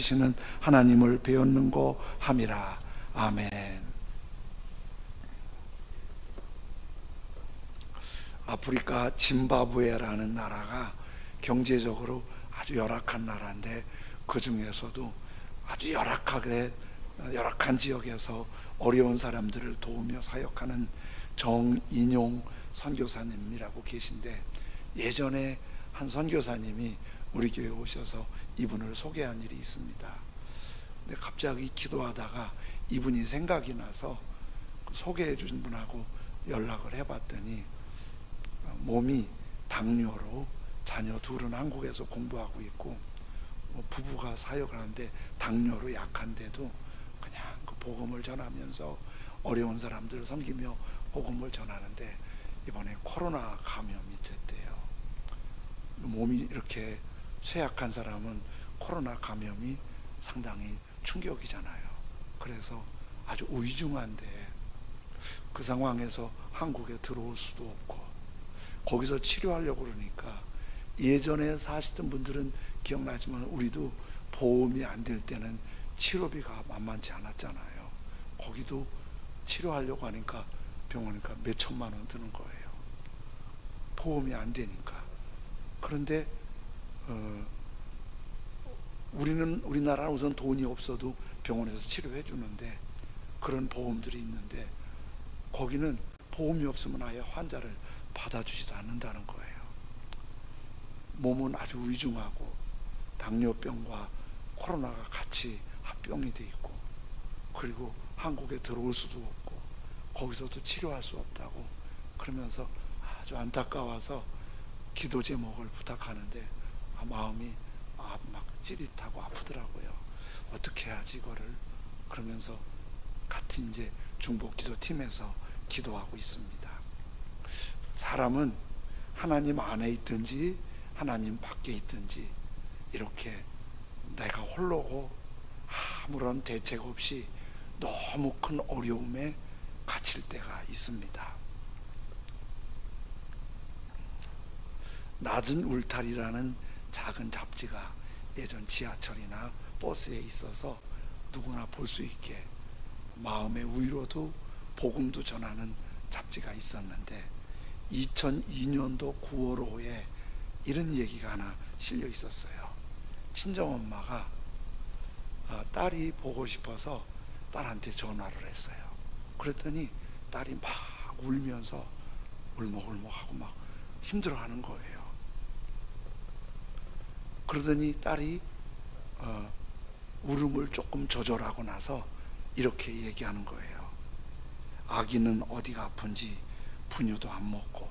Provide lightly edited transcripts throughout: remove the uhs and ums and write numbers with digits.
되시는 하나님을 배웠는고 함이라. 아멘. 아프리카 짐바브웨라는 나라가 경제적으로 아주 열악한 나라인데, 그 중에서도 아주 열악한 지역에서 어려운 사람들을 도우며 사역하는 정인용 선교사님이라고 계신데, 예전에 한 선교사님이 우리 교회에 오셔서 이분을 소개한 일이 있습니다. 근데 갑자기 기도하다가 이분이 생각이 나서 소개해 주신 분하고 연락을 해봤더니 몸이 당뇨로 자녀 둘은 한국에서 공부하고 있고, 부부가 사역을 하는데 당뇨로 약한데도 그냥 그 복음을 전하면서 어려운 사람들을 섬기며 복음을 전하는데, 이번에 코로나 감염이 됐대요. 몸이 이렇게 쇠약한 사람은 코로나 감염이 상당히 충격이잖아요. 그래서 아주 위중한데, 그 상황에서 한국에 들어올 수도 없고, 거기서 치료하려고 그러니까, 예전에 사시던 분들은 기억나지만 우리도 보험이 안 될 때는 치료비가 만만치 않았잖아요. 거기도 치료하려고 하니까 병원이니까 몇 천만 원 드는 거예요. 보험이 안 되니까. 그런데 우리나라는 우선 돈이 없어도 병원에서 치료해 주는데, 그런 보험들이 있는데, 거기는 보험이 없으면 아예 환자를 받아주지도 않는다는 거예요. 몸은 아주 위중하고 당뇨병과 코로나가 같이 합병이 돼 있고, 그리고 한국에 들어올 수도 없고 거기서도 치료할 수 없다고 그러면서 아주 안타까워서 기도 제목을 부탁하는데, 마음이 막 찌릿하고 아프더라고요. 어떻게 해야지 이거를. 그러면서 같은 이제 중보기도팀에서 기도하고 있습니다. 사람은 하나님 안에 있든지 하나님 밖에 있든지 이렇게 내가 홀로고 아무런 대책 없이 너무 큰 어려움에 갇힐 때가 있습니다. 낮은 울타리라는 작은 잡지가 예전 지하철이나 버스에 있어서 누구나 볼 수 있게 마음의 위로도 복음도 전하는 잡지가 있었는데, 2002년도 9월호에 이런 얘기가 하나 실려 있었어요. 친정엄마가 딸이 보고 싶어서 딸한테 전화를 했어요. 그랬더니 딸이 막 울면서 울먹울먹하고 막 힘들어하는 거예요. 그러더니 딸이 울음을 조금 조절하고 나서 이렇게 얘기하는 거예요. 아기는 어디가 아픈지 분유도 안 먹고,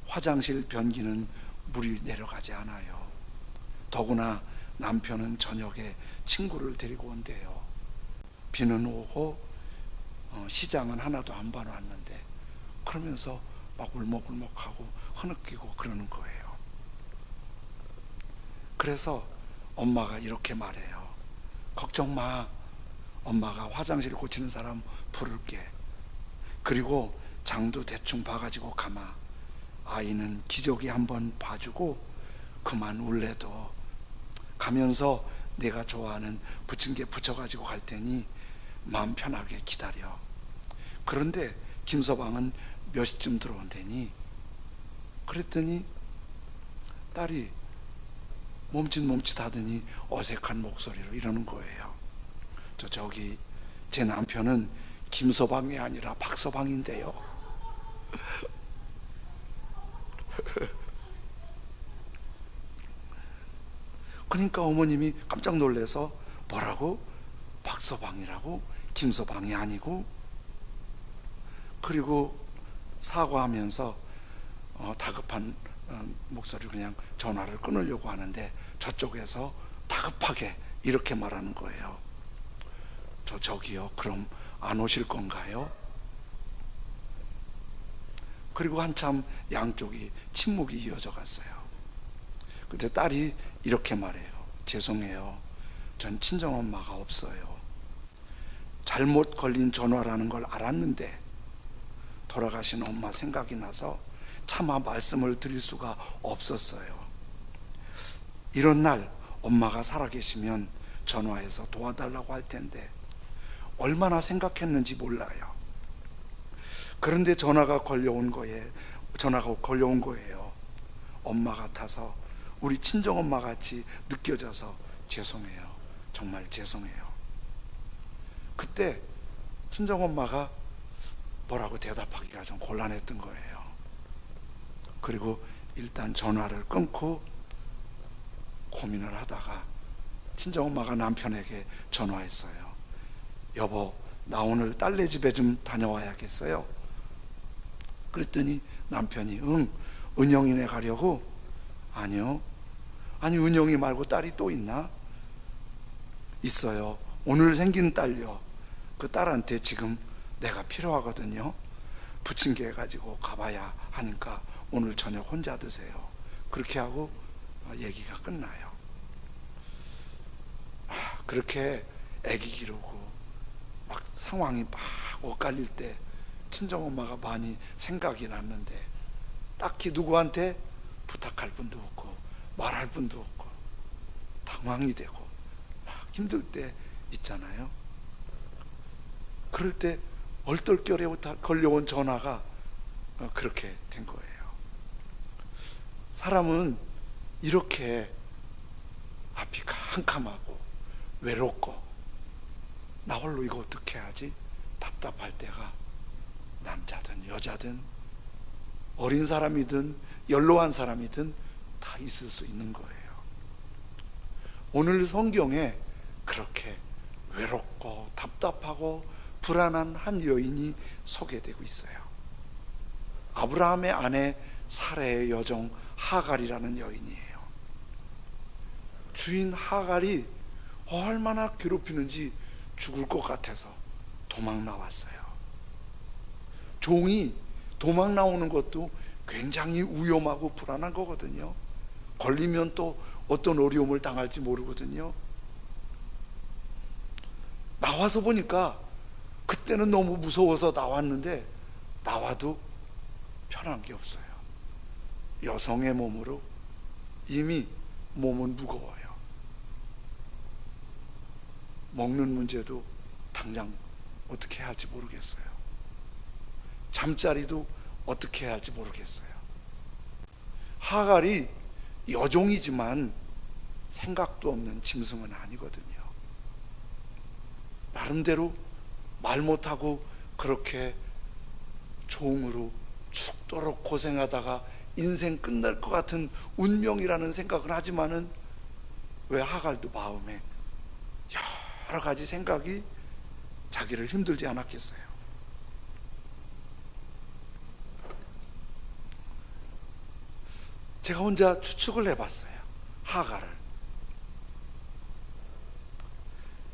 화장실 변기는 물이 내려가지 않아요. 더구나 남편은 저녁에 친구를 데리고 온대요. 비는 오고 시장은 하나도 안 봐놨는데, 그러면서 막 울먹울먹하고 흐느끼고 그러는 거예요. 그래서 엄마가 이렇게 말해요. 걱정 마. 엄마가 화장실 고치는 사람 부를게. 그리고 장도 대충 봐가지고 가마. 아이는 기저귀 한번 봐주고 그만 울래도 가면서 내가 좋아하는 부침개 부쳐가지고 갈 테니 마음 편하게 기다려. 그런데 김서방은 몇 시쯤 들어온대니? 그랬더니 딸이 몸짓 하더니 어색한 목소리로 이러는 거예요. 저기 제 남편은 김서방이 아니라 박서방인데요. 그러니까 어머님이 깜짝 놀라서 뭐라고? 박서방이라고? 김서방이 아니고? 그리고 사과하면서 다급한 목소리로 그냥 전화를 끊으려고 하는데, 저쪽에서 다급하게 이렇게 말하는 거예요. 저기요, 그럼 안 오실 건가요? 그리고 한참 양쪽이 침묵이 이어져 갔어요. 근데 딸이 이렇게 말해요. 죄송해요. 전 친정엄마가 없어요. 잘못 걸린 전화라는 걸 알았는데 돌아가신 엄마 생각이 나서 차마 말씀을 드릴 수가 없었어요. 이런 날 엄마가 살아계시면 전화해서 도와달라고 할 텐데 얼마나 생각했는지 몰라요. 그런데 전화가 걸려온 거예요. 엄마 같아서, 우리 친정엄마 같이 느껴져서 죄송해요. 정말 죄송해요. 그때 친정엄마가 뭐라고 대답하기가 좀 곤란했던 거예요. 그리고 일단 전화를 끊고 고민을 하다가 친정엄마가 남편에게 전화했어요. 여보, 나 오늘 딸네 집에 좀 다녀와야겠어요. 그랬더니 남편이 은영이네 가려고? 아니요. 아니, 은영이 말고 딸이 또 있나? 있어요. 오늘 생긴 딸요. 그 딸한테 지금 내가 필요하거든요. 부침개 가지고 가봐야 하니까 오늘 저녁 혼자 드세요. 그렇게 하고 얘기가 끝나요. 그렇게 애기 기르고 막 상황이 막 엇갈릴 때 친정엄마가 많이 생각이 났는데 딱히 누구한테 부탁할 분도 없고 말할 분도 없고 당황이 되고 막 힘들 때 있잖아요. 그럴 때 얼떨결에 걸려온 전화가 그렇게 된 거예요. 사람은 이렇게 앞이 캄캄하고 외롭고 나 홀로 이거 어떻게 하지? 답답할 때가 남자든 여자든 어린 사람이든 연로한 사람이든 다 있을 수 있는 거예요. 오늘 성경에 그렇게 외롭고 답답하고 불안한 한 여인이 소개되고 있어요. 아브라함의 아내 사레의 여종 하갈이라는 여인이에요. 주인 하갈이 얼마나 괴롭히는지 죽을 것 같아서 도망 나왔어요. 종이 도망 나오는 것도 굉장히 위험하고 불안한 거거든요. 걸리면 또 어떤 어려움을 당할지 모르거든요. 나와서 보니까 그때는 너무 무서워서 나왔는데 나와도 편한 게 없어요. 여성의 몸으로 이미 몸은 무거워요. 먹는 문제도 당장 어떻게 해야 할지 모르겠어요. 잠자리도 어떻게 해야 할지 모르겠어요. 하갈이 여종이지만 생각도 없는 짐승은 아니거든요. 나름대로 말 못하고 그렇게 종으로 죽도록 고생하다가 인생 끝날 것 같은 운명이라는 생각은 하지만은 왜 하갈도 마음에 여러 가지 생각이 자기를 힘들지 않았겠어요. 제가 혼자 추측을 해봤어요. 하갈을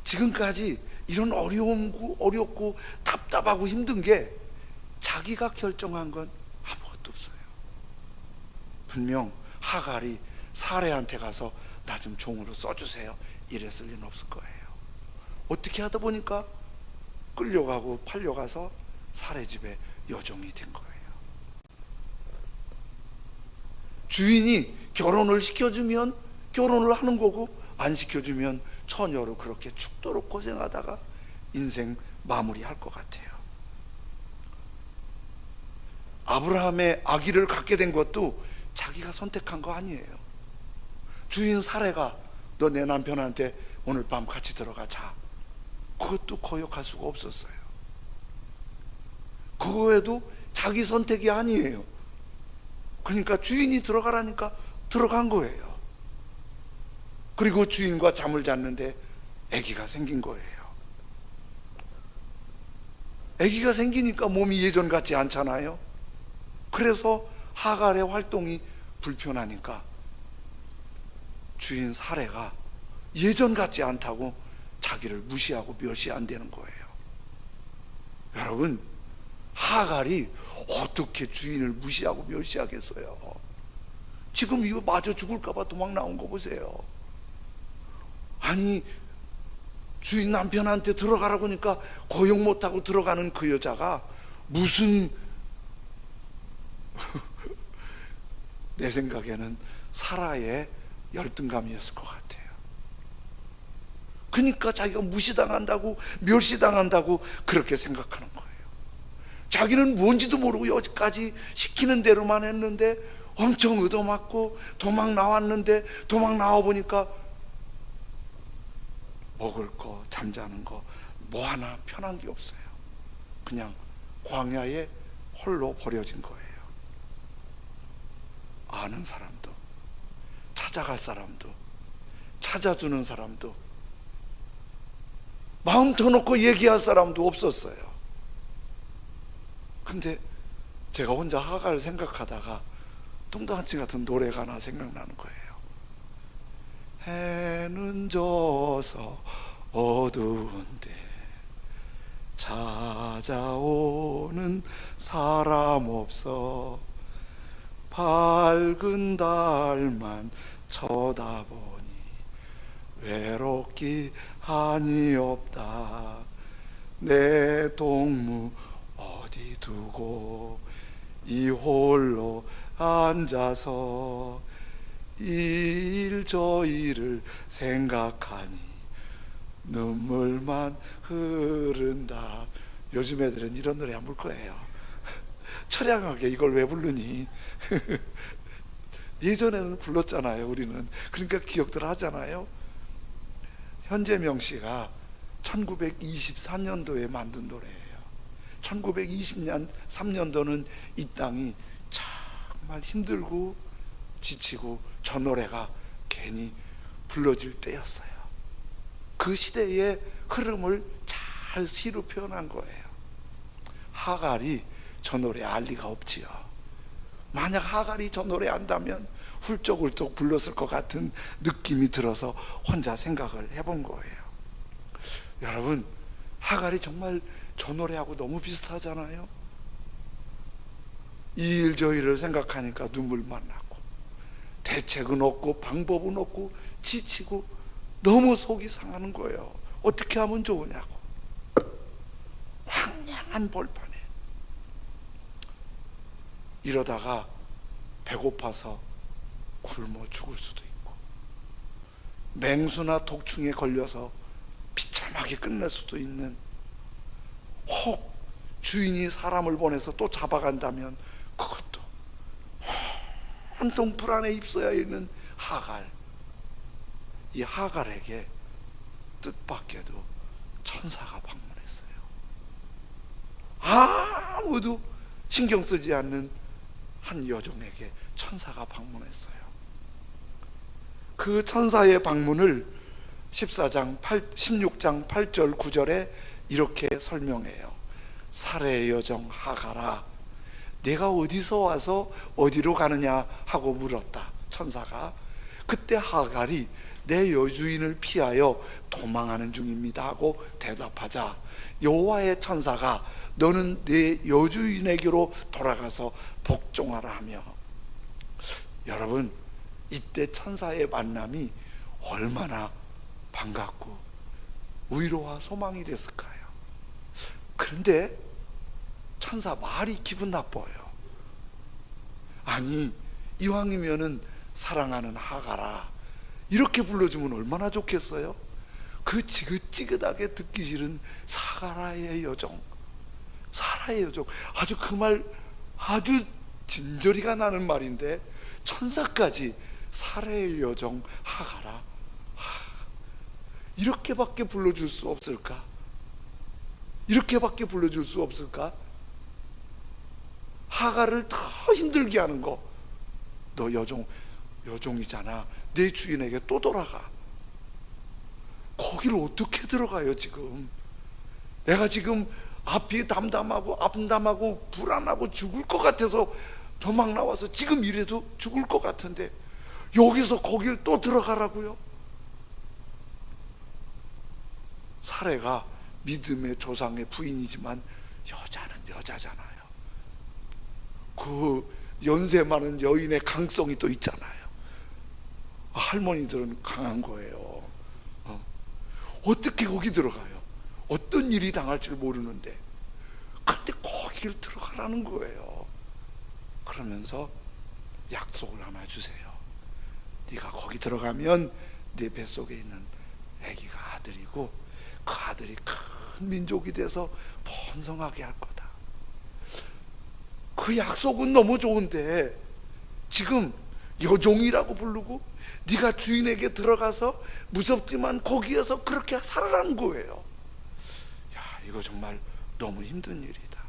지금까지 이런 어렵고 답답하고 힘든 게 자기가 결정한 건 아무것도 없어요. 분명 하갈이 사레한테 가서 나 좀 종으로 써주세요 이랬을 리는 없을 거예요. 어떻게 하다 보니까 끌려가고 팔려가서 사레 집에 여종이 된 거예요. 주인이 결혼을 시켜주면 결혼을 하는 거고 안 시켜주면 처녀로 그렇게 죽도록 고생하다가 인생 마무리할 것 같아요. 아브라함의 아기를 갖게 된 것도 자기가 선택한 거 아니에요. 주인 사레가 너 내 남편한테 오늘 밤 같이 들어가자. 그것도 거역할 수가 없었어요. 그거에도 자기 선택이 아니에요. 그러니까 주인이 들어가라니까 들어간 거예요. 그리고 주인과 잠을 잤는데 아기가 생긴 거예요. 아기가 생기니까 몸이 예전 같지 않잖아요. 그래서 하갈의 활동이 불편하니까 주인 사레가 예전 같지 않다고 자기를 무시하고 멸시한다는 거예요. 여러분, 하갈이 어떻게 주인을 무시하고 멸시하겠어요? 지금 이거 마저 죽을까봐 도망 나온 거 보세요. 아니, 주인 남편한테 들어가라고 하니까 거역 못하고 들어가는 그 여자가 무슨 내 생각에는 사라의 열등감이었을 것 같아요. 그러니까 자기가 무시당한다고, 멸시당한다고 그렇게 생각하는 거예요. 자기는 뭔지도 모르고 여기까지 시키는 대로만 했는데 엄청 얻어맞고 도망 나왔는데, 도망 나와보니까 먹을 거, 잠자는 거 뭐 하나 편한 게 없어요. 그냥 광야에 홀로 버려진 거예요. 아는 사람도, 찾아갈 사람도, 찾아주는 사람도, 마음 터놓고 얘기할 사람도 없었어요. 근데 제가 혼자 하가를 생각하다가 뚱뚱한치 같은 노래가 하나 생각나는 거예요. 해는 져서 어두운데 찾아오는 사람 없어, 밝은 달만 쳐다보니 외롭기 한이 없다. 내 동무 어디 두고 이 홀로 앉아서 이 일 저 일을 생각하니 눈물만 흐른다. 요즘 애들은 이런 노래 안 부를 거예요. 처량하게 이걸 왜 부르니? 예전에는 불렀잖아요, 우리는. 그러니까 기억들 하잖아요. 현재명 씨가 1924년도에 만든 노래예요. 1920년 3년도는 이 땅이 정말 힘들고 지치고 저 노래가 괜히 불러질 때였어요. 그 시대의 흐름을 잘 시로 표현한 거예요. 하갈이 저 노래 알 리가 없지요. 만약 하갈이 저 노래 안다면 훌쩍훌쩍 불렀을 것 같은 느낌이 들어서 혼자 생각을 해본 거예요. 여러분, 하갈이 정말 저 노래하고 너무 비슷하잖아요. 이 일 저 일을 생각하니까 눈물만 나고, 대책은 없고 방법은 없고 지치고 너무 속이 상하는 거예요. 어떻게 하면 좋으냐고. 황량한 벌판에 이러다가 배고파서 굶어 죽을 수도 있고, 맹수나 독충에 걸려서 비참하게 끝낼 수도 있는, 혹 주인이 사람을 보내서 또 잡아간다면 그것도 온통 불안에 휩싸여 있는 하갈. 이 하갈에게 뜻밖에도 천사가 방문했어요. 아무도 신경 쓰지 않는 한 여종에게 천사가 방문했어요. 그 천사의 방문을 16장 8절 9절에 이렇게 설명해요. 사레의 여종 하갈아, 내가 어디서 와서 어디로 가느냐 하고 물었다. 천사가. 그때 하갈이 내 여주인을 피하여 도망하는 중입니다 하고 대답하자, 여호와의 천사가 너는 내 여주인에게로 돌아가서 복종하라 하며. 여러분, 이때 천사의 만남이 얼마나 반갑고 위로와 소망이 됐을까요? 그런데 천사 말이 기분 나빠요. 아니, 이왕이면은 사랑하는 하갈아 이렇게 불러주면 얼마나 좋겠어요? 그 지긋지긋하게 듣기 싫은 사라의 여종, 사라의 여종. 아주 그 말 아주 진저리가 나는 말인데 천사까지 사라의 여종 하갈아, 이렇게밖에 불러줄 수 없을까? 이렇게밖에 불러줄 수 없을까? 하갈을 더 힘들게 하는 거. 너 여종이잖아. 내 주인에게 또 돌아가. 거기를 어떻게 들어가요 지금? 내가 지금 앞이 암담하고 불안하고 죽을 것 같아서 도망 나와서 지금 이래도 죽을 것 같은데 여기서 거길 또 들어가라고요? 사레가 믿음의 조상의 부인이지만 여자는 여자잖아요. 그 연세 많은 여인의 강성이 또 있잖아요. 할머니들은 강한 거예요. 어떻게 거기 들어가요? 어떤 일이 당할지 모르는데, 근데 거기를 들어가라는 거예요. 그러면서 약속을 하나 주세요. 네가 거기 들어가면 네 뱃속에 있는 아기가 아들이고 그 아들이 큰 민족이 돼서 번성하게 할 거다. 그 약속은 너무 좋은데 지금 여종이라고 부르고 네가 주인에게 들어가서 무섭지만 거기에서 그렇게 살아라는 거예요. 야, 이거 정말 너무 힘든 일이다.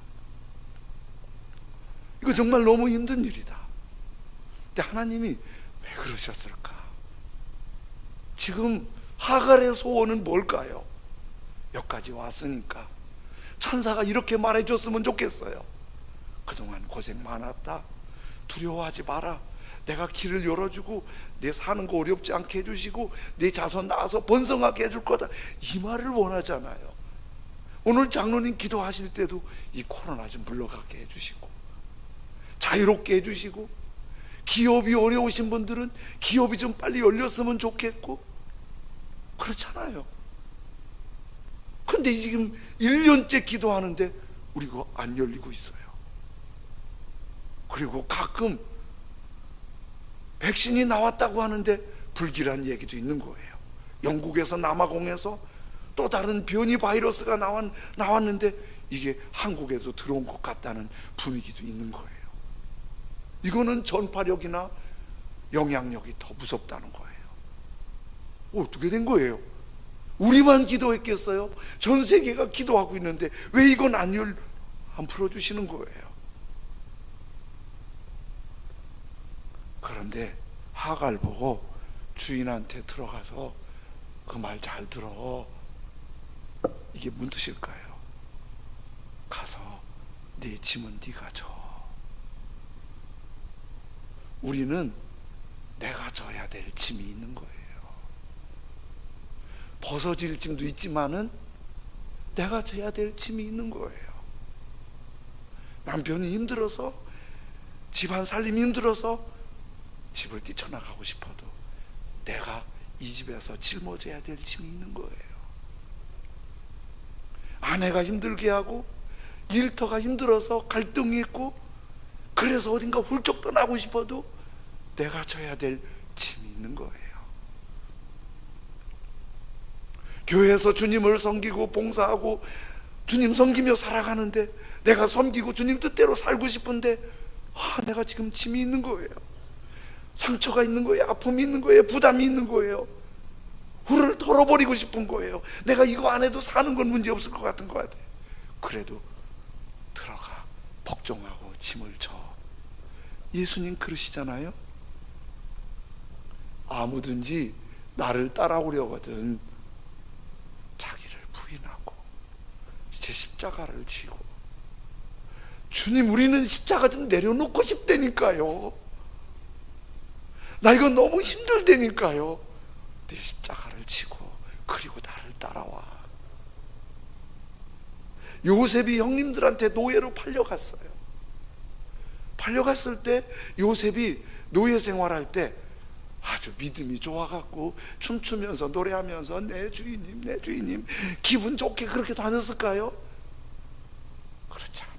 이거 정말 너무 힘든 일이다. 근데 하나님이 왜 그러셨을까? 지금 하갈의 소원은 뭘까요? 여기까지 왔으니까 천사가 이렇게 말해줬으면 좋겠어요. 그동안 고생 많았다. 두려워하지 마라. 내가 길을 열어주고 내 사는 거 어렵지 않게 해주시고 내 자손 낳아서 번성하게 해줄 거다. 이 말을 원하잖아요. 오늘 장로님 기도하실 때도 이 코로나 좀 물러가게 해주시고 자유롭게 해주시고 기업이 어려우신 분들은 기업이 좀 빨리 열렸으면 좋겠고 그렇잖아요. 근데 지금 1년째 기도하는데 우리가 안 열리고 있어요. 그리고 가끔 백신이 나왔다고 하는데 불길한 얘기도 있는 거예요. 영국에서 남아공에서 또 다른 변이 바이러스가 나왔는데 이게 한국에도 들어온 것 같다는 분위기도 있는 거예요. 이거는 전파력이나 영향력이 더 무섭다는 거예요. 어떻게 된 거예요? 우리만 기도했겠어요? 전 세계가 기도하고 있는데 왜 이건 안 풀어주시는 거예요? 그런데 하갈 보고 주인한테 들어가서 그 말 잘 들어. 이게 무슨 뜻일까요? 가서 네 짐은 네가 져. 우리는 내가 져야 될 짐이 있는 거예요. 벗어질 짐도 있지만은 내가 져야 될 짐이 있는 거예요. 남편이 힘들어서 집안 살림이 힘들어서 집을 뛰쳐나가고 싶어도 내가 이 집에서 짊어져야 될 짐이 있는 거예요. 아내가 힘들게 하고 일터가 힘들어서 갈등이 있고 그래서 어딘가 훌쩍 떠나고 싶어도 내가 져야 될 짐이 있는 거예요. 교회에서 주님을 섬기고 봉사하고 주님 섬기며 살아가는데 내가 섬기고 주님 뜻대로 살고 싶은데 내가 지금 짐이 있는 거예요. 상처가 있는 거예요. 아픔이 있는 거예요. 부담이 있는 거예요. 후를 털어버리고 싶은 거예요. 내가 이거 안 해도 사는 건 문제 없을 것 같은 거 같아요. 그래도 들어가 복종하고 짐을 져. 예수님 그러시잖아요. 아무든지 나를 따라오려거든 자기를 부인하고 제 십자가를 지고. 주님, 우리는 십자가 좀 내려놓고 싶다니까요. 나 이거 너무 힘들다니까요. 내 십자가를 지고 그리고 나를 따라와. 요셉이 형님들한테 노예로 팔려갔어요. 팔려갔을 때 요셉이 노예 생활할 때 아주 믿음이 좋아갖고 춤추면서 노래하면서 내 주인님 내 주인님 기분 좋게 그렇게 다녔을까요? 그렇지 않아요.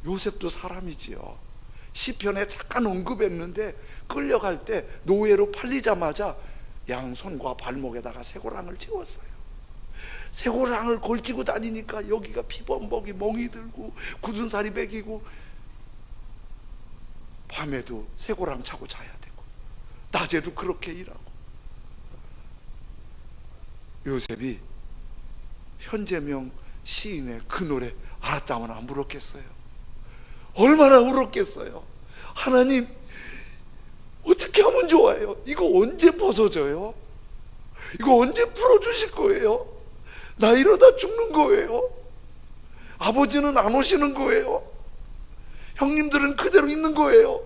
요셉도 사람이지요. 시편에 잠깐 언급했는데 끌려갈 때 노예로 팔리자마자 양손과 발목에다가 쇠고랑을 채웠어요. 쇠고랑을 걸치고 다니니까 여기가 피범벅이 멍이 들고 굳은 살이 배기고 밤에도 쇠고랑 차고 자야 되고 낮에도 그렇게 일하고. 요셉이 현재명 시인의 그 노래 알았다면 안 불렀겠어요? 얼마나 울었겠어요. 하나님 어떻게 하면 좋아요? 이거 언제 벗어져요? 이거 언제 풀어주실 거예요? 나 이러다 죽는 거예요? 아버지는 안 오시는 거예요? 형님들은 그대로 있는 거예요?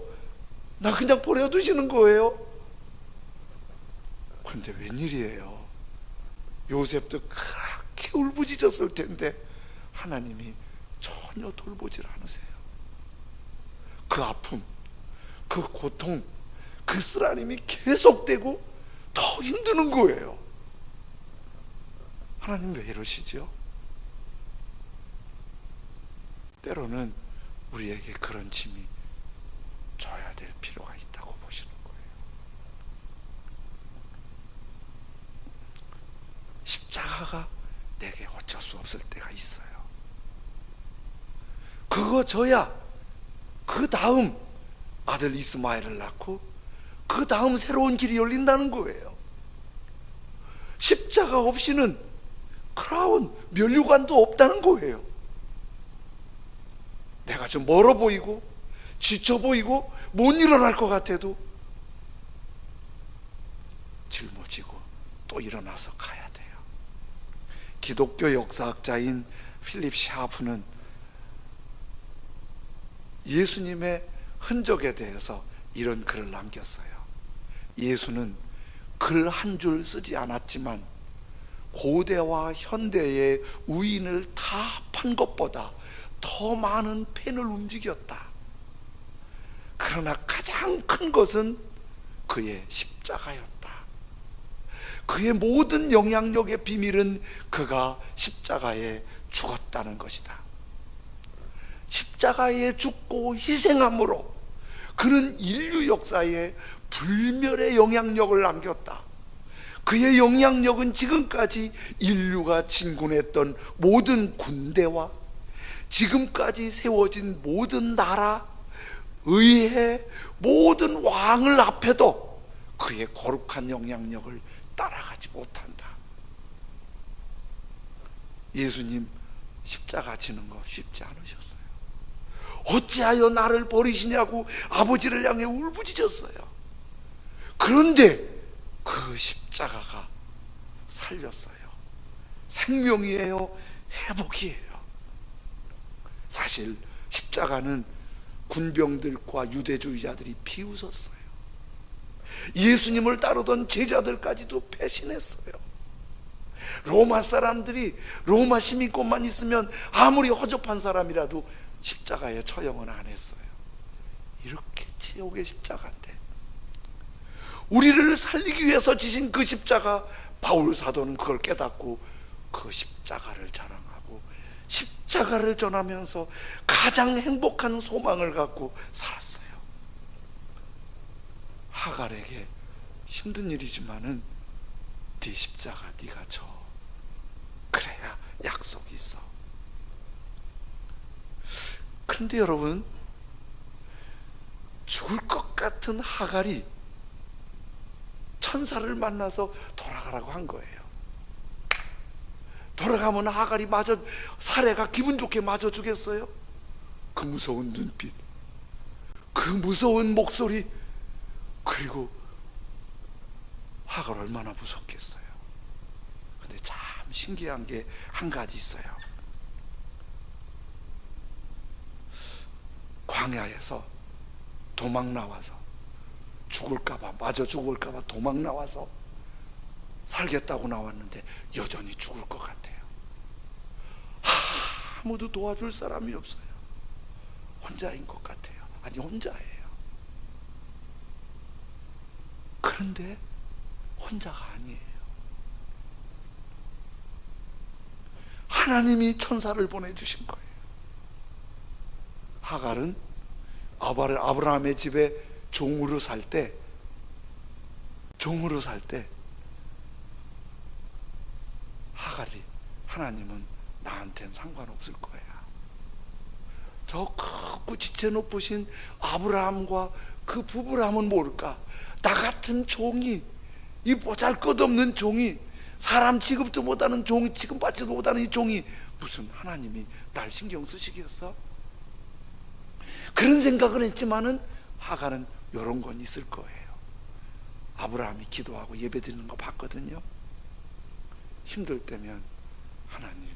나 그냥 버려두시는 거예요? 그런데 웬일이에요? 요셉도 그렇게 울부짖었을 텐데 하나님이 전혀 돌보질 않으세요. 그 아픔, 그 고통, 그 쓰라림이 계속되고 더 힘드는 거예요. 하나님 왜 이러시죠? 때로는 우리에게 그런 짐이 져야 될 필요가 있다고 보시는 거예요. 십자가가 내게 어쩔 수 없을 때가 있어요. 그거 져야 그 다음 아들 이스마엘을 낳고 그 다음 새로운 길이 열린다는 거예요. 십자가 없이는 크라운, 면류관도 없다는 거예요. 내가 좀 멀어 보이고 지쳐 보이고 못 일어날 것 같아도 짊어지고 또 일어나서 가야 돼요. 기독교 역사학자인 필립 샤프는 예수님의 흔적에 대해서 이런 글을 남겼어요. 예수는 글 한 줄 쓰지 않았지만 고대와 현대의 우인을 다 판 것보다 더 많은 펜을 움직였다. 그러나 가장 큰 것은 그의 십자가였다. 그의 모든 영향력의 비밀은 그가 십자가에 죽었다는 것이다. 십자가에 죽고 희생함으로 그는 인류 역사에 불멸의 영향력을 남겼다. 그의 영향력은 지금까지 인류가 진군했던 모든 군대와 지금까지 세워진 모든 나라, 의회, 모든 왕을 앞에도 그의 거룩한 영향력을 따라가지 못한다. 예수님 십자가 지는 거 쉽지 않으셨어요. 어찌하여 나를 버리시냐고 아버지를 향해 울부짖었어요. 그런데 그 십자가가 살렸어요. 생명이에요, 회복이에요. 사실 십자가는 군병들과 유대주의자들이 비웃었어요. 예수님을 따르던 제자들까지도 배신했어요. 로마 사람들이 로마 시민권만 있으면 아무리 허접한 사람이라도 십자가에 처형은 안 했어요. 이렇게 지옥의 십자가인데 우리를 살리기 위해서 지신 그 십자가, 바울 사도는 그걸 깨닫고 그 십자가를 자랑하고 십자가를 전하면서 가장 행복한 소망을 갖고 살았어요. 하갈에게 힘든 일이지만은 네 십자가 네가 져. 그래야 약속이 있어. 그런데 여러분, 죽을 것 같은 하갈이 천사를 만나서 돌아가라고 한 거예요. 돌아가면 하갈이 마저, 사례가 기분 좋게 맞아 주겠어요? 그 무서운 눈빛, 그 무서운 목소리, 그리고 하갈 얼마나 무섭겠어요. 근데 참 신기한 게 한 가지 있어요. 광야에서 도망 나와서 죽을까봐, 마저 죽을까봐 도망 나와서 살겠다고 나왔는데 여전히 죽을 것 같아요. 아무도 도와줄 사람이 없어요. 혼자인 것 같아요. 아니, 혼자예요. 그런데 혼자가 아니에요. 하나님이 천사를 보내주신 거예요. 하갈은 아브라함의 집에 종으로 살 때 하갈이, 하나님은 나한테는 상관없을 거야. 저 크고 지체 높으신 아브라함과 그 부부라면 모를까, 나 같은 종이, 이 보잘것없는 종이, 사람 취급도 못하는 종이, 취급받지도 못하는 이 종이 무슨 하나님이 날 신경 쓰시겠어? 그런 생각은 했지만은 하갈은 이런 건 있을 거예요. 아브라함이 기도하고 예배 드리는 거 봤거든요. 힘들 때면 하나님,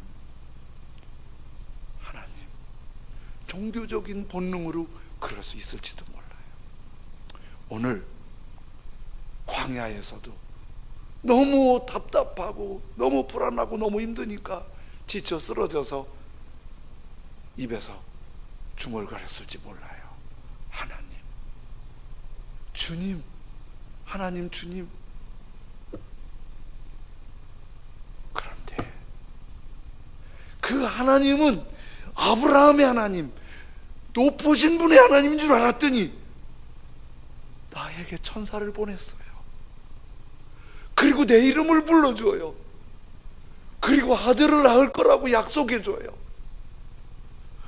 종교적인 본능으로 그럴 수 있을지도 몰라요. 오늘 광야에서도 너무 답답하고 너무 불안하고 너무 힘드니까 지쳐 쓰러져서 입에서 중얼거렸을지 몰라요. 하나님, 주님, 하나님, 주님. 그런데 그 하나님은 아브라함의 하나님, 높으신 분의 하나님인 줄 알았더니 나에게 천사를 보냈어요. 그리고 내 이름을 불러줘요. 그리고 아들을 낳을 거라고 약속해 줘요.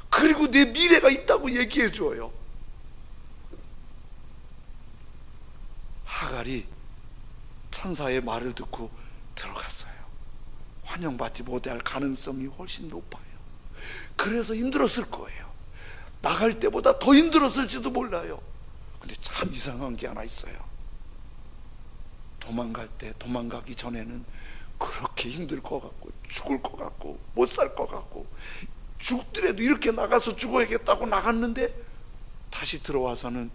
그리고 내 미래가 있다고 얘기해 줘요. 하갈이 천사의 말을 듣고 들어갔어요. 환영받지 못할 가능성이 훨씬 높아요. 그래서 힘들었을 거예요. 나갈 때보다 더 힘들었을지도 몰라요. 근데 참 이상한 게 하나 있어요. 도망갈 때, 도망가기 전에는 그렇게 힘들 것 같고 죽을 것 같고 못 살 것 같고 죽더라도 이렇게 나가서 죽어야겠다고 나갔는데 다시 들어와서는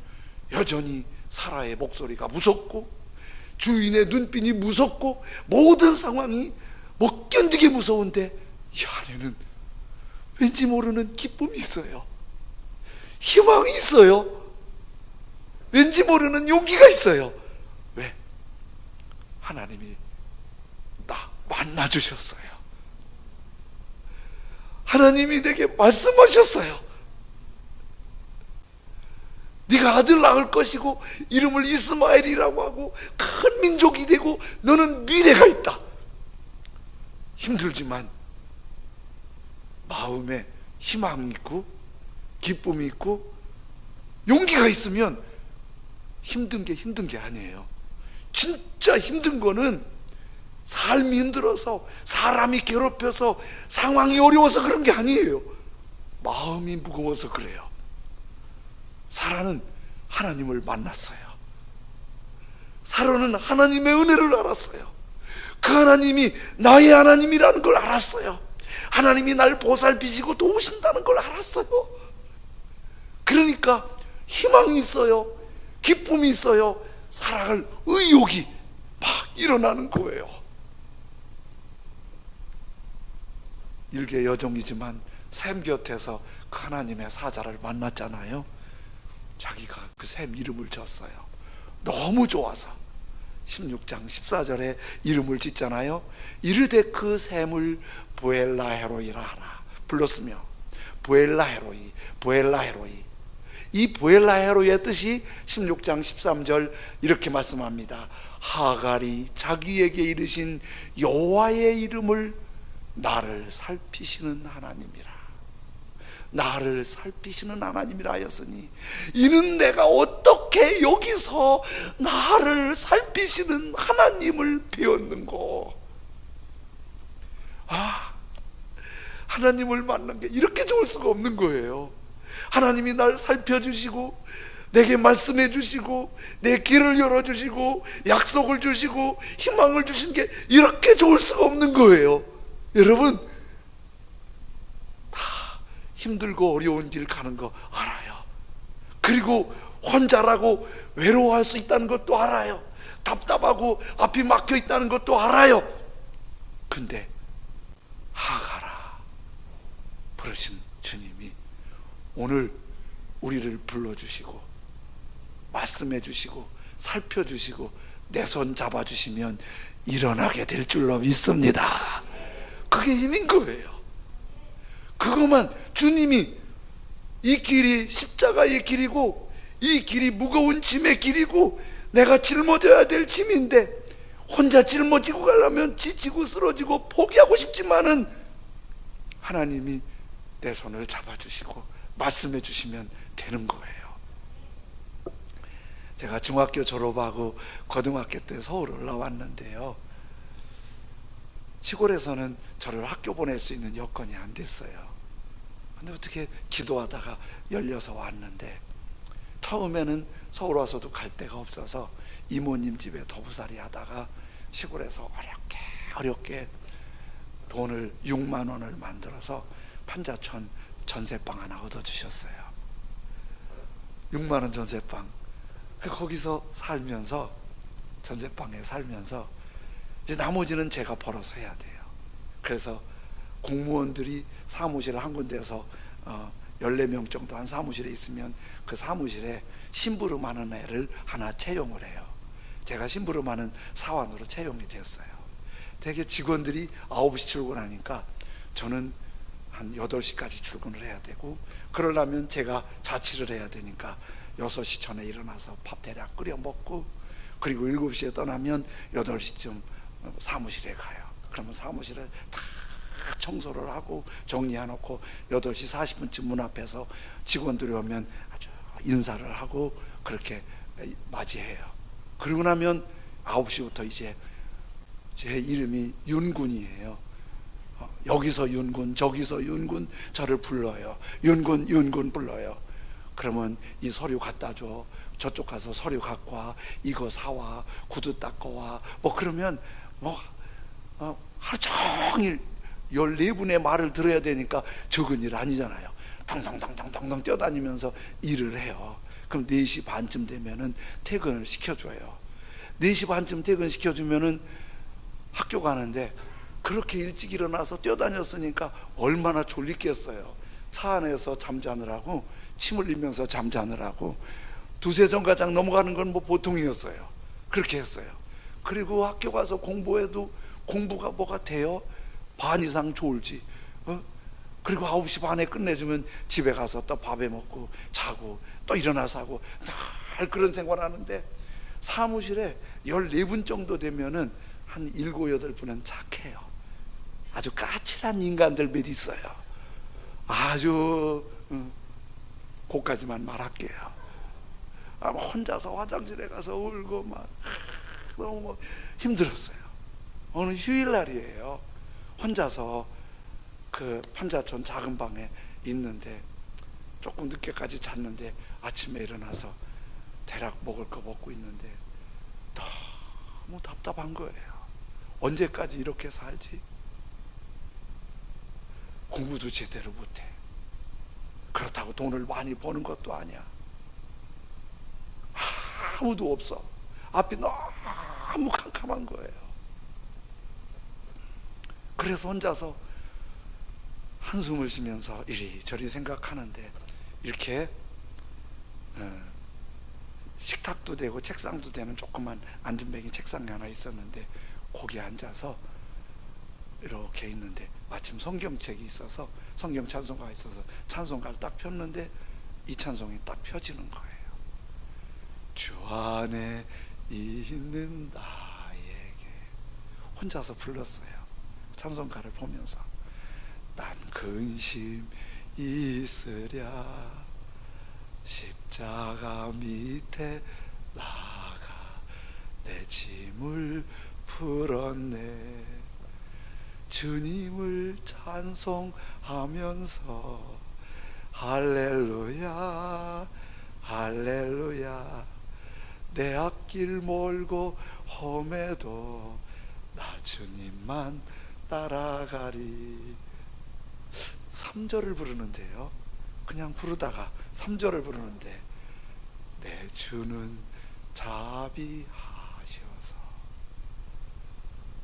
여전히 사라의 목소리가 무섭고 주인의 눈빛이 무섭고 모든 상황이 못 견디게 무서운데 이 안에는 왠지 모르는 기쁨이 있어요. 희망이 있어요. 왠지 모르는 용기가 있어요. 왜? 하나님이 나 만나주셨어요. 하나님이 내게 말씀하셨어요. 네가 아들 낳을 것이고 이름을 이스마엘이라고 하고 큰 민족이 되고 너는 미래가 있다. 힘들지만 마음에 희망이 있고 기쁨이 있고 용기가 있으면 힘든 게 아니에요. 진짜 힘든 거는 삶이 힘들어서 사람이 괴롭혀서 상황이 어려워서 그런 게 아니에요. 마음이 무거워서 그래요. 사라는 하나님을 만났어요. 사라는 하나님의 은혜를 알았어요. 그 하나님이 나의 하나님이라는 걸 알았어요. 하나님이 날 보살피시고 도우신다는 걸 알았어요. 그러니까 희망이 있어요. 기쁨이 있어요. 살아갈 의욕이 막 일어나는 거예요. 일개 여종이지만 샘 곁에서 그 하나님의 사자를 만났잖아요. 자기가 그 샘 이름을 지었어요. 너무 좋아서 16장 14절에 이름을 짓잖아요. 이르되 그 샘을 부엘라헤로이라 하라 불렀으며 부엘라헤로이 이 부엘라헤로이의 뜻이 16장 13절 이렇게 말씀합니다. 하갈이 자기에게 이르신 여호와의 이름을 나를 살피시는 하나님이라. 나를 살피시는 하나님이라 하였으니 이는 내가 어떻게 여기서 나를 살피시는 하나님을 배웠는고. 하나님을 만난 게 이렇게 좋을 수가 없는 거예요. 하나님이 날 살펴주시고 내게 말씀해 주시고 내 길을 열어주시고 약속을 주시고 희망을 주신 게 이렇게 좋을 수가 없는 거예요. 여러분 다 힘들고 어려운 길 가는 거 알아요. 그리고 혼자라고 외로워할 수 있다는 것도 알아요. 답답하고 앞이 막혀 있다는 것도 알아요. 근데 하가라 부르신 주님이 오늘 우리를 불러주시고 말씀해 주시고 살펴주시고 내 손 잡아주시면 일어나게 될 줄로 믿습니다. 그게 힘인 거예요. 그것만 주님이 이 길이 십자가의 길이고 이 길이 무거운 짐의 길이고 내가 짊어져야 될 짐인데 혼자 짊어지고 가려면 지치고 쓰러지고 포기하고 싶지만은 하나님이 내 손을 잡아주시고 말씀해 주시면 되는 거예요. 제가 중학교 졸업하고 고등학교 때 서울 올라왔는데요, 시골에서는 저를 학교 보낼 수 있는 여건이 안 됐어요. 근데 어떻게 기도하다가 열려서 왔는데, 처음에는 서울 와서도 갈 데가 없어서 이모님 집에 도부살이 하다가 시골에서 어렵게 돈을 6만 원을 만들어서 판자촌 전세방 하나 얻어주셨어요. 6만 원 전세방. 거기서 살면서, 전세방에 살면서 이제 나머지는 제가 벌어서 해야 돼요. 그래서 공무원들이 사무실 한 군데에서 14명 정도 한 사무실에 있으면 그 사무실에 심부름하는 애를 하나 채용을 해요. 제가 심부름하는 사원으로 채용이 됐어요. 되게 직원들이 9시 출근하니까 저는 한 8시까지 출근을 해야 되고, 그러려면 제가 자취를 해야 되니까 6시 전에 일어나서 밥 대략 끓여 먹고, 그리고 7시에 떠나면 8시쯤 사무실에 가요. 그러면 사무실을 다 청소를 하고 정리해놓고 8시 40분쯤 문 앞에서 직원들이 오면 아주 인사를 하고 그렇게 맞이해요. 그러고 나면 9시부터 이제 제 이름이 윤군이에요. 여기서 윤군, 저기서 윤군, 저를 불러요. 윤군, 윤군 불러요. 그러면 이 서류 갖다 줘. 저쪽 가서 서류 갖고 와. 이거 사와. 구두 닦고 와. 뭐 그러면 뭐 하루 종일 14분의 말을 들어야 되니까 적은 일 아니잖아요. 덩덩덩덩덩덩 뛰어다니면서 일을 해요. 그럼 4시 반쯤 되면은 퇴근을 시켜줘요. 4시 반쯤 퇴근시켜주면은 학교 가는데 그렇게 일찍 일어나서 뛰어다녔으니까 얼마나 졸리겠어요. 차 안에서 잠자느라고, 침 흘리면서 잠자느라고 두세 정거장 넘어가는 건 뭐 보통이었어요. 그렇게 했어요. 그리고 학교 가서 공부해도 공부가 뭐가 돼요? 반 이상 졸지. 그리고 9시 반에 끝내주면 집에 가서 또 밥해 먹고 자고 또 일어나서 하고 늘 그런 생활하는데, 사무실에 14분 정도 되면은 한 7, 8분은 착해요. 아주 까칠한 인간들 몇 있어요. 아주 그까지만 말할게요. 혼자서 화장실에 가서 울고 막 너무 힘들었어요. 어느 휴일날이에요. 혼자서 그 판자촌 작은 방에 있는데 조금 늦게까지 잤는데 아침에 일어나서 대략 먹을 거 먹고 있는데 너무 답답한 거예요. 언제까지 이렇게 살지? 공부도 제대로 못해. 그렇다고 돈을 많이 버는 것도 아니야. 아무도 없어. 앞이 너무 캄캄한 거예요. 그래서 혼자서 한숨을 쉬면서 이리저리 생각하는데, 이렇게 식탁도 되고 책상도 되는 조그만 앉은뱅이 책상이 하나 있었는데 거기에 앉아서 이렇게 있는데 마침 성경책이 있어서, 성경 찬송가가 있어서 찬송가를 딱 폈는데 이 찬송이 딱 펴지는 거예요. 주 안에 있는 나에게. 혼자서 불렀어요. 찬송가를 보면서 난 근심 있으랴 십자가 밑에 나가 내 짐을 풀었네. 주님을 찬송하면서 할렐루야 할렐루야 내 앞길 멀고 험해도 나 주님만 따라가리. 3절을 부르는데요, 그냥 부르다가 3절을 부르는데 내 주는 자비하셔서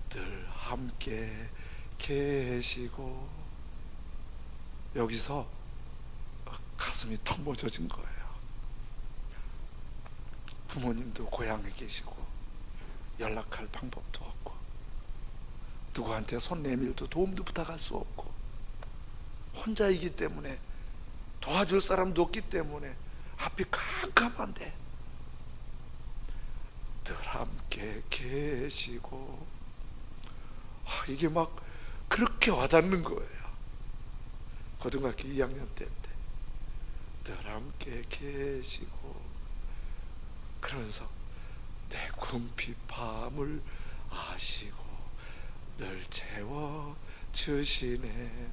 늘 함께 계시고, 여기서 가슴이 턱 멎어진 거예요. 부모님도 고향에 계시고 연락할 방법도 없고 누구한테 손 내밀도 도움도 부탁할 수 없고 혼자이기 때문에 도와줄 사람도 없기 때문에 앞이 캄캄한데 늘 함께 계시고, 이게 막 그렇게 와닿는 거예요. 고등학교 2학년 때인데 늘 함께 계시고, 그러면서 내 궁핍함을 아시고 늘 채워주시네.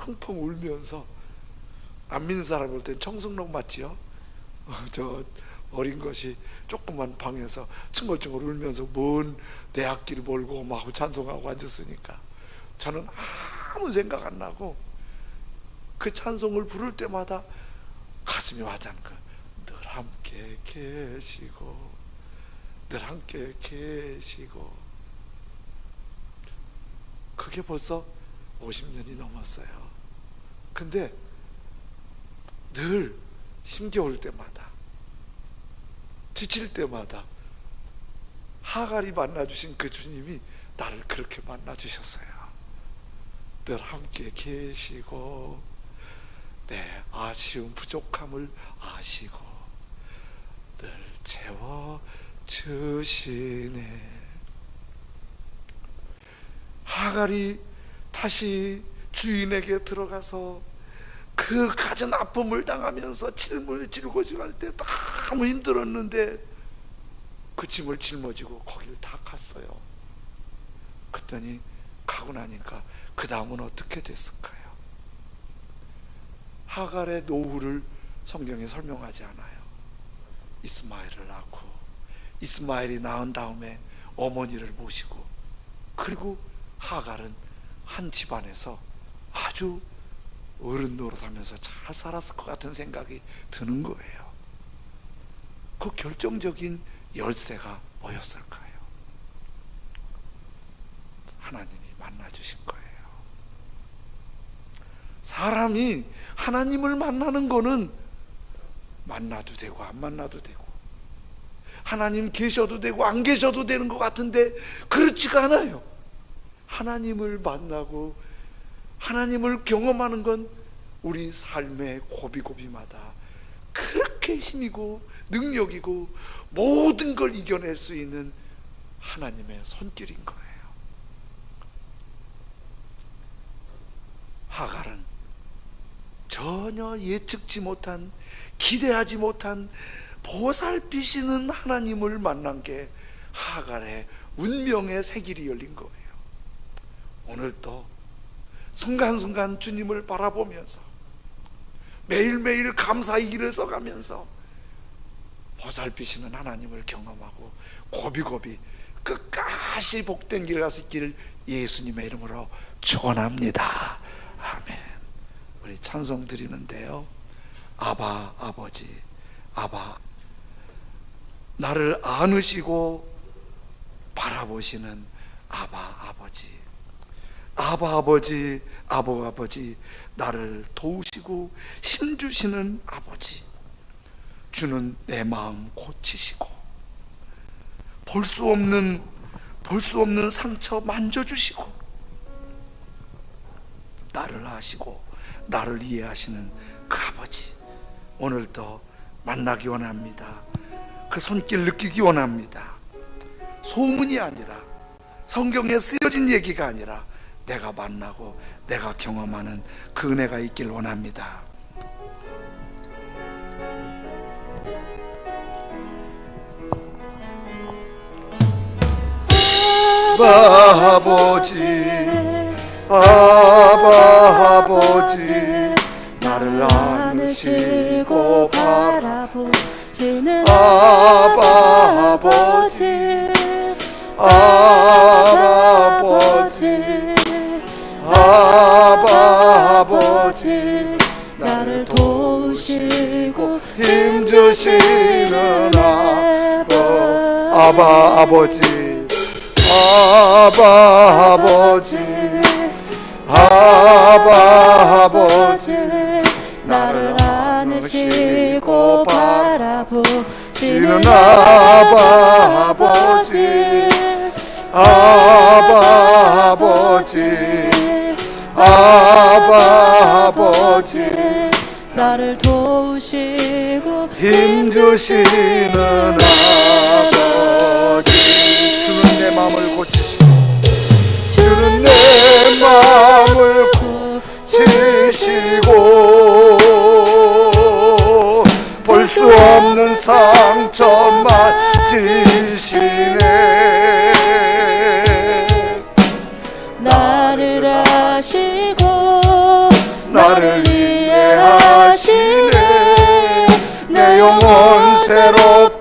펑펑 울면서, 안 믿는 사람 볼 땐 청승록 맞지요? 저 어린 것이 조그만 방에서 층얼층얼 울면서 먼 내 앞길 몰고 막 찬송하고 앉았으니까 저는 아무 생각 안 나고 그 찬송을 부를 때마다 가슴이 와닿는 거예요. 늘 함께 계시고 늘 함께 계시고. 그게 벌써 50년이 넘었어요. 근데 늘 힘겨울 때마다, 지칠 때마다 하갈이 만나주신 그 주님이 나를 그렇게 만나주셨어요. 늘 함께 계시고 내 아쉬운 부족함을 아시고 늘 채워주시네. 하갈이 다시 주인에게 들어가서 그 갖은 아픔을 당하면서 짐을 짊어지고 할 때 너무 힘들었는데 그 짐을 짊어지고 거길 다 갔어요. 그랬더니 가고 나니까 그 다음은 어떻게 됐을까요? 하갈의 노후를 성경에 설명하지 않아요. 이스마엘을 낳고 이스마엘이 낳은 다음에 어머니를 모시고, 그리고 하갈은 한 집안에서 아주 어른 노릇하면서 잘 살았을 것 같은 생각이 드는 거예요. 그 결정적인 열쇠가 뭐였을까요? 하나님이 만나주신 거예요. 사람이 하나님을 만나는 거는 만나도 되고 안 만나도 되고, 하나님 계셔도 되고 안 계셔도 되는 것 같은데 그렇지가 않아요. 하나님을 만나고 하나님을 경험하는 건 우리 삶의 고비고비마다 그렇게 힘이고 능력이고 모든 걸 이겨낼 수 있는 하나님의 손길인 거예요. 하갈은 전혀 예측지 못한, 기대하지 못한 보살피시는 하나님을 만난 게 하갈의 운명의 새길이 열린 거예요. 오늘도 순간순간 주님을 바라보면서 매일매일 감사의 길을 써가면서 보살피시는 하나님을 경험하고 고비고비 끝까지 복된 길 가서 있기를 예수님의 이름으로 축원합니다. 아멘. 우리 찬송 드리는데요. 아바 아버지, 아바, 나를 안으시고 바라보시는 아바 아버지, 아바 아버지, 아바 아버지, 나를 도우시고 힘주시는 아버지, 주는 내 마음 고치시고 볼 수 없는 상처 만져주시고 나를 아시고 나를 이해하시는 그 아버지, 오늘도 만나기 원합니다. 그 손길 느끼기 원합니다. 소문이 아니라, 성경에 쓰여진 얘기가 아니라 내가 만나고 내가 경험하는 그 은혜가 있길 원합니다. 아바 아버지, 아바 아버지, 나를 안으시고 바라보시는 아바 아버지, 아바 아버지, 아바 아버지, 나를 도우시고 힘주시는 아바 아버지, 아바 아버지, 아바 아버지, 나를 안으시고 바라보시는 아바 아버지, 아바 아버지, 아바 아버지, 나를 도우시고 힘주시는 아버지, 주는 내 마음을 고치시고, 주는 내 마음을 고치시고 볼 수 없는 상처 만지시네. 나를 아시고 나를 이해하시네. 내 영혼 새롭게